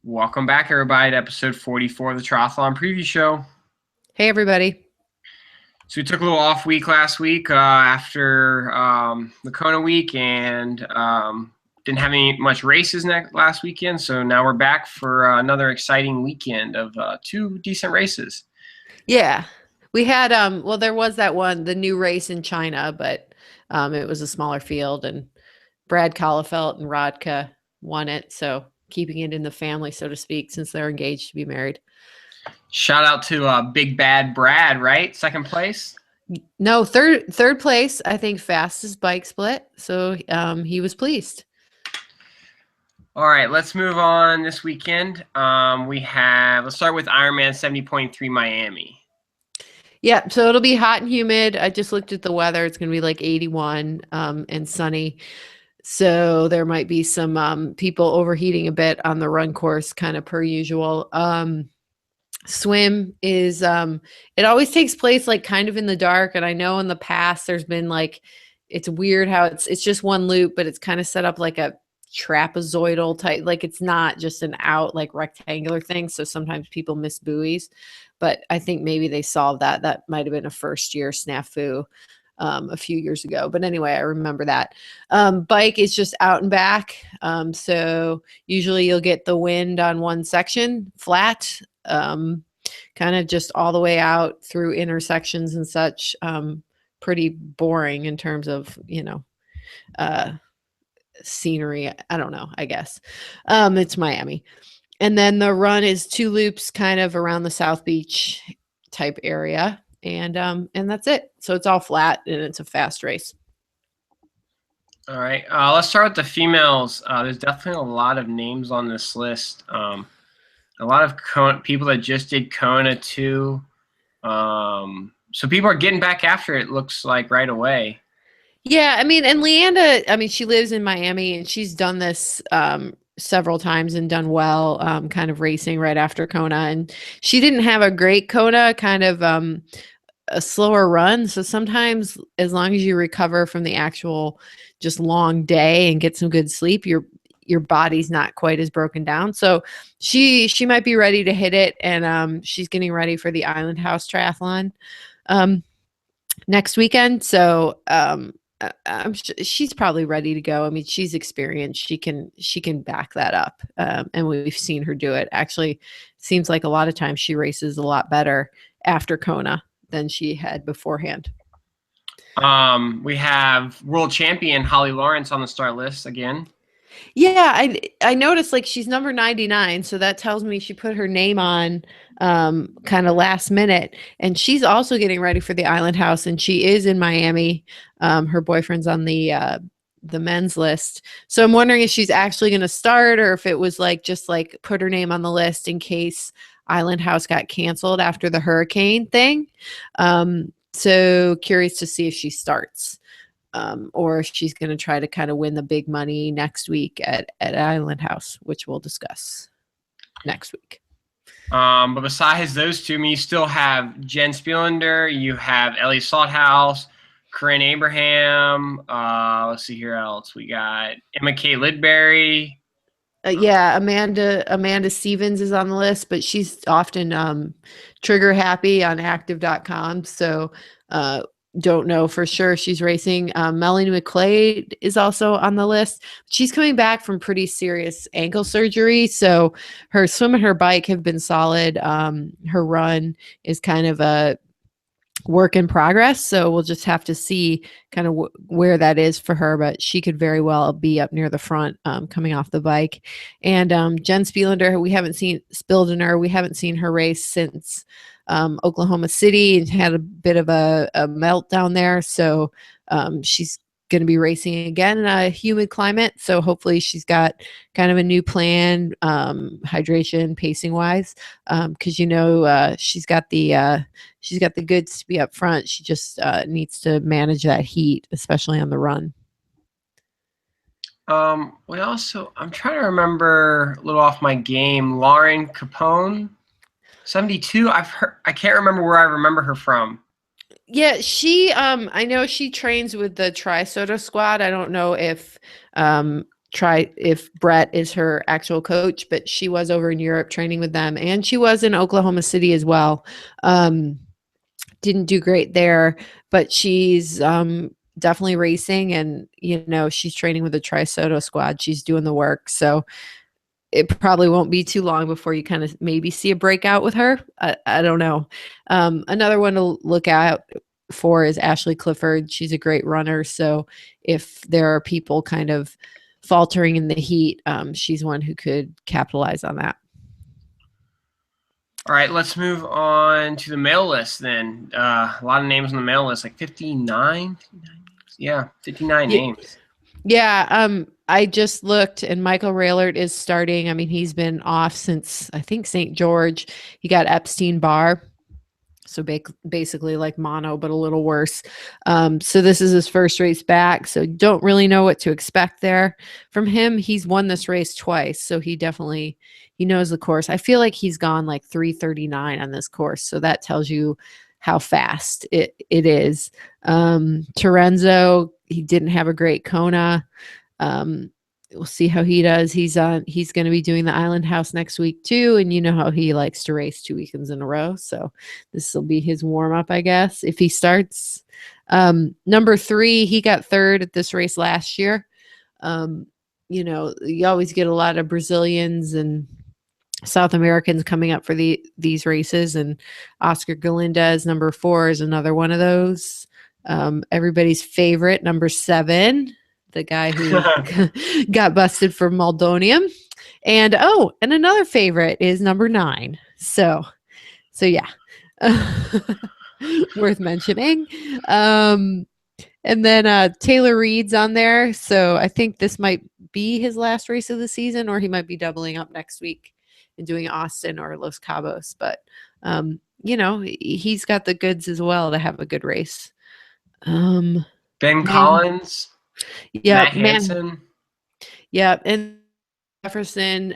Welcome back, everybody, to episode 44 of the Triathlon Preview Show. Hey, everybody. So we took a little off week last week after the Kona week and didn't have any much races last weekend. So now we're back for another exciting weekend of two decent races. Yeah, we had well, there was that one, the new race in China, but it was a smaller field, and Brad Collefelt and Rodka won it, so keeping it in the family, so to speak, since they're engaged to be married. Shout out to Big Bad Brad, right? Second place. No, third place, I think, fastest bike split. So he was pleased. All right, let's move on this weekend. Let's start with Ironman 70.3 Miami. Yeah, so it'll be hot and humid. I just looked at the weather. It's going to be like 81 and sunny. So there might be some people overheating a bit on the run course, kind of per usual. Swim is it always takes place like kind of in the dark, and I know in the past there's been like, it's weird how it's just one loop, but it's kind of set up like a trapezoidal type, like it's not just an out like rectangular thing, so sometimes people miss buoys, but I think maybe they solved that might have been a first year snafu a few years ago. But anyway, I remember that. Bike is just out and back. So usually you'll get the wind on one section flat, kind of just all the way out through intersections and such. Pretty boring in terms of, scenery. I don't know, I guess. It's Miami. And then the run is two loops kind of around the South Beach type area. And that's it. So it's all flat and it's a fast race. All right, let's start with the females. There's definitely a lot of names on this list. A lot of people that just did Kona too. So people are getting back after it, looks like, right away. Yeah, I mean, and Leanda, I mean, she lives in Miami and she's done this several times and done well, kind of racing right after Kona. And she didn't have a great Kona, kind of a slower run. So sometimes as long as you recover from the actual just long day and get some good sleep, your body's not quite as broken down. So she might be ready to hit it, and she's getting ready for the Island House Triathlon next weekend. So she's probably ready to go. I mean, she's experienced. She can back that up, and we've seen her do it. Actually, seems like a lot of times she races a lot better after Kona than she had beforehand. We have world champion Holly Lawrence on the start list again. Yeah, I noticed like she's number 99, so that tells me she put her name on kind of last minute, and she's also getting ready for the Island House, and she is in Miami. Her boyfriend's on the men's list. So I'm wondering if she's actually going to start, or if it was like just like put her name on the list in case Island House got canceled after the hurricane thing. So curious to see if she starts. Or if she's going to try to kind of win the big money next week at Island House, which we'll discuss next week. But besides those two, I mean, you still have Jen Spielander, you have Ellie Salthouse, Corinne Abraham. Let's see here else. We got Emma Kay Lidbury. Yeah, Amanda Stevens is on the list, but she's often trigger happy on active.com. So don't know for sure she's racing. Melanie McClade is also on the list. She's coming back from pretty serious ankle surgery, so her swim and her bike have been solid. Her run is kind of a work in progress, so we'll just have to see kind of where that is for her, but she could very well be up near the front coming off the bike. And Jen Spielander, we haven't seen her race since Oklahoma City, and had a bit of a meltdown there. So she's going to be racing again in a humid climate. So hopefully she's got kind of a new plan, hydration, pacing wise, because she's got the goods to be up front. She just needs to manage that heat, especially on the run. I'm trying to remember a little off my game. Lauren Capone. 72. I can't remember where I remember her from. Yeah, she I know she trains with the Tri Soda squad. I don't know if try if Brett is her actual coach, but she was over in Europe training with them, and she was in Oklahoma City as well. Didn't do great there, but she's definitely racing, and she's training with the Tri-Soto squad. She's doing the work, so it probably won't be too long before you kind of maybe see a breakout with her. I don't know. Another one to look out for is Ashley Clifford. She's a great runner, so if there are people kind of faltering in the heat, she's one who could capitalize on that. All right, let's move on to the male list then. A lot of names on the male list, like 59. Yeah, 59 names. Yeah, I just looked, and Michael Raylert is starting. I mean, he's been off since I think St. George. He got Epstein-Barr, so basically like mono, but a little worse. So this is his first race back, so don't really know what to expect there from him. He's won this race twice, so he knows the course. I feel like he's gone like 3:39 on this course, so that tells you how fast it is. Terenzo, he didn't have a great Kona. We'll see how he does. He's going to be doing the Island House next week too, and you know how he likes to race 2 weekends in a row. So this will be his warm up, I guess, if he starts. Number 3, he got third at this race last year. You always get a lot of Brazilians and South Americans coming up for these races, and Oscar Galindez, number 4, is another one of those. Everybody's favorite, number 7, the guy who got busted for Moldonium. And another favorite is number 9. So yeah. Worth mentioning. And then Taylor Reed's on there. So I think this might be his last race of the season, or he might be doubling up next week and doing Austin or Los Cabos. But, he's got the goods as well to have a good race. Ben Collins. Yeah, Matt Hansen. Yeah, and Jefferson,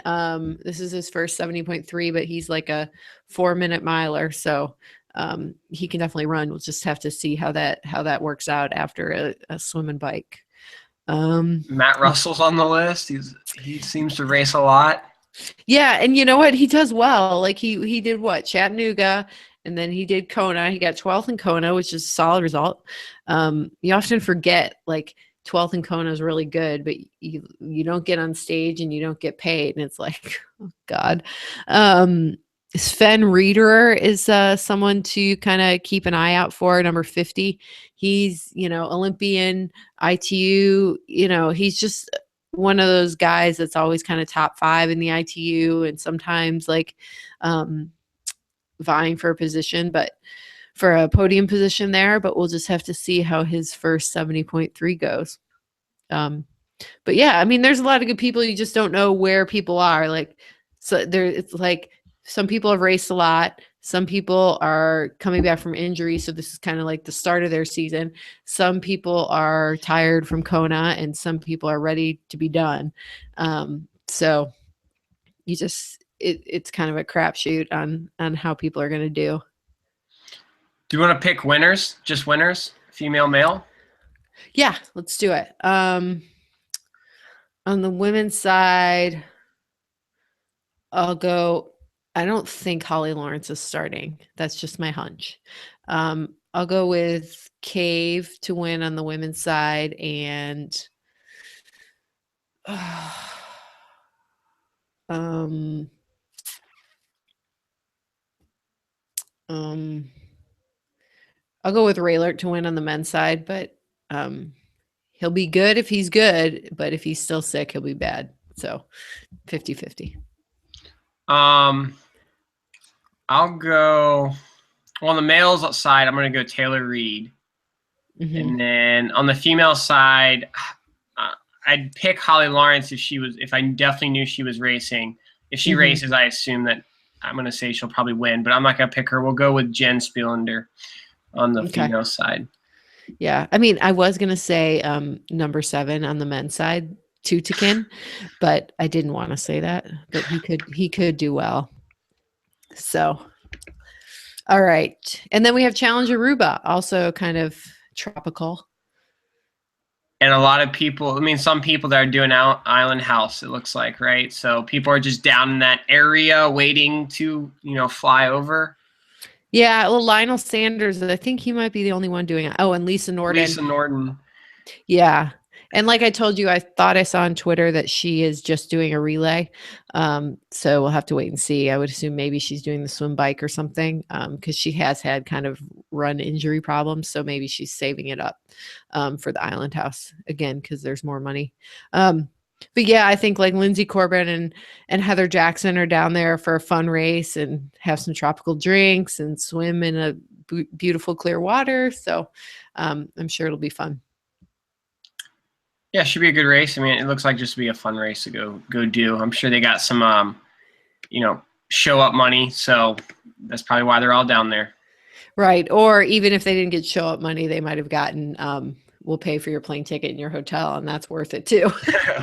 this is his first 70.3, but he's like a 4-minute miler, so he can definitely run. We'll just have to see how that works out after a swim and bike. Matt Russell's on the list. He seems to race a lot. Yeah, and you know what? He does well. Like he did what? Chattanooga, and then he did Kona. He got 12th in Kona, which is a solid result. You often forget like 12th in Kona is really good, but you don't get on stage and you don't get paid, and it's like, oh God. Sven Riederer is someone to kind of keep an eye out for, number 50. He's, Olympian, ITU, he's just one of those guys that's always kind of top 5 in the ITU, and sometimes like vying for a position, but for a podium position there, but we'll just have to see how his first 70.3 goes. But yeah, I mean, there's a lot of good people. You just don't know where people are. Like, so it's like some people have raced a lot. Some people are coming back from injury, so this is kind of like the start of their season. Some people are tired from Kona, and some people are ready to be done. So you just it's kind of a crapshoot on how people are going to do. Do you want to pick winners? Just winners? Female, male? Yeah, let's do it. On the women's side, I'll go. I don't think Holly Lawrence is starting. That's just my hunch. I'll go with Cave to win on the women's side, and I'll go with Raylert to win on the men's side, but he'll be good if he's good, but if he's still sick, he'll be bad. So 50-50. I'll go on the males side. I'm going to go Taylor Reed. Mm-hmm. And then on the female side, I'd pick Holly Lawrence if I definitely knew she was racing. If she races, I assume that I'm going to say she'll probably win, but I'm not going to pick her. We'll go with Jen Spielander on the female side. Yeah. I mean, I was going to say number 7 on the men's side, Tutikin, but I didn't want to say that, but he could do well. So, all right. And then we have Challenge Aruba, also kind of tropical. And a lot of people, I mean, some people that are doing Island House, it looks like, right? So people are just down in that area waiting to, fly over. Yeah, well, Lionel Sanders, I think he might be the only one doing it. Oh, and Lisa Norden. Lisa Norton. Yeah. And like I told you, I thought I saw on Twitter that she is just doing a relay. So we'll have to wait and see. I would assume maybe she's doing the swim bike or something, because she has had kind of run injury problems. So maybe she's saving it up for the Island House again because there's more money. But yeah, I think like Lindsay Corbin and Heather Jackson are down there for a fun race and have some tropical drinks and swim in a beautiful clear water. So I'm sure it'll be fun. Yeah, it should be a good race. I mean, it looks like just be a fun race to go do. I'm sure they got some show up money, so that's probably why they're all down there. Right. Or even if they didn't get show up money, they might have gotten we'll pay for your plane ticket and your hotel, and that's worth it too.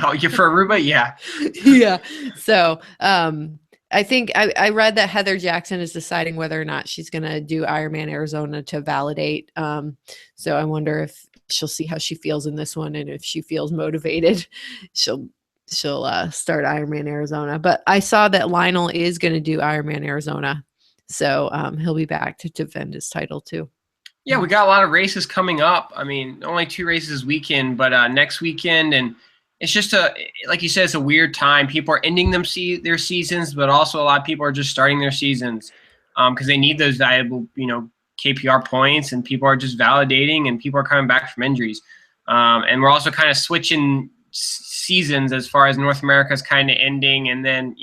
Oh, you for Aruba? Yeah. Yeah. So I think I read that Heather Jackson is deciding whether or not she's going to do Ironman Arizona to validate. So I wonder if she'll see how she feels in this one, and if she feels motivated, she'll start Ironman Arizona. But I saw that Lionel is going to do Ironman Arizona, so he'll be back to defend his title too. Yeah, we got a lot of races coming up. I mean, only 2 races this weekend, but next weekend, and it's just like you said, it's a weird time. People are ending their seasons, but also a lot of people are just starting their seasons because they need those valuable, KPR points, and people are just validating, and people are coming back from injuries. And we're also kind of switching seasons as far as North America is kind of ending, and then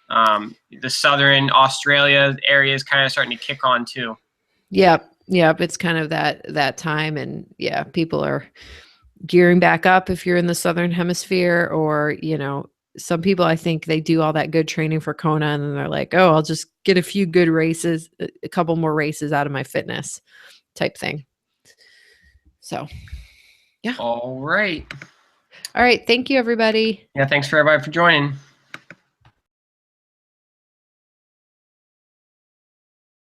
the Southern Australia area is kind of starting to kick on too. Yep. Yep. It's kind of that time. And yeah, people are gearing back up if you're in the Southern hemisphere, or, some people, I think they do all that good training for Kona and then they're like, oh, I'll just get a few good races, a couple more races out of my fitness type thing. So, yeah. All right. All right. Thank you, everybody. Yeah, thanks for everybody for joining.